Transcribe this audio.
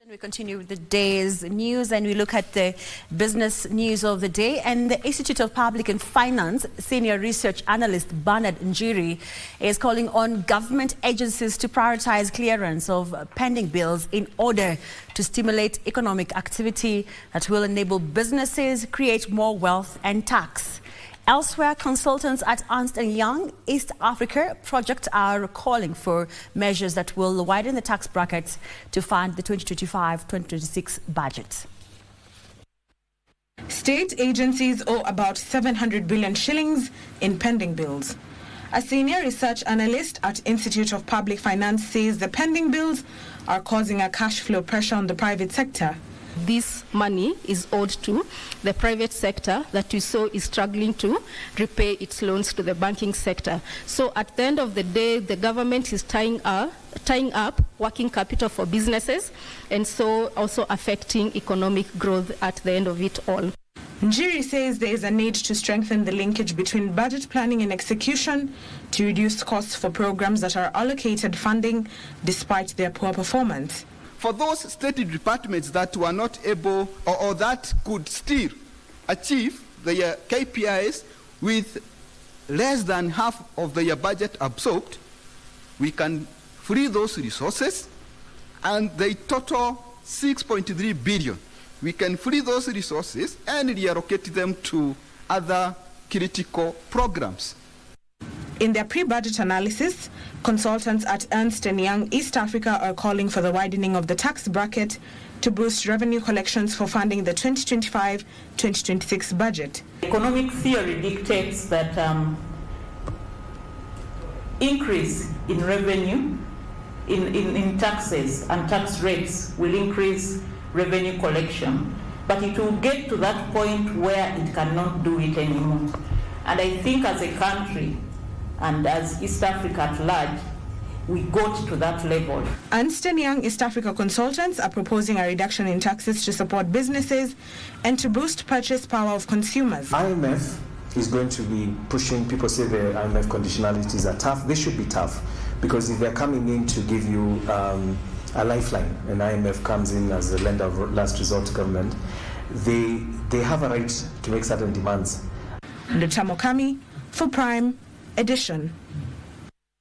We continue with the day's news and we look at the business news of the day. And the Institute of Public and Finance Senior Research Analyst Njiiri is calling on government agencies to prioritize clearance of pending bills in order to stimulate economic activity that will enable businesses create more wealth and tax. Elsewhere, consultants at Ernst Young East Africa project are calling for measures that will widen the tax brackets to fund the 2025-2026 budget. State agencies owe about 700 billion shillings in pending bills. A senior research analyst at Institute of Public Finance says the pending bills are causing a cash flow pressure on the private sector. This money is owed to the private sector that you saw is struggling to repay its loans to the banking sector. So at the end of the day, the government is tying up working capital for businesses, and so also affecting economic growth at the end of it all. Njiiri says there is a need to strengthen the linkage between budget planning and execution to reduce costs for programs that are allocated funding despite their poor performance. For those state departments that were not able or that could still achieve their KPIs with less than half of their budget absorbed, we can free those resources, and they total 6.3 billion. We can free those resources and reallocate them to other critical programs. In their pre-budget analysis, consultants at Ernst Young East Africa are calling for the widening of the tax bracket to boost revenue collections for funding the 2025-2026 budget. Economic theory dictates that increase in revenue, in taxes and tax rates will increase revenue collection. But it will get to that point where it cannot do it anymore. And I think as a country, and as East Africa at large, we got to that level. Ernst Young East Africa consultants are proposing a reduction in taxes to support businesses and to boost purchase power of consumers. IMF is going to be pushing, people say the IMF conditionalities are tough. They should be tough, because if they're coming in to give you a lifeline, and IMF comes in as a lender of last resort to government, they have a right to make certain demands. Ndota Mokami for Prime Edition.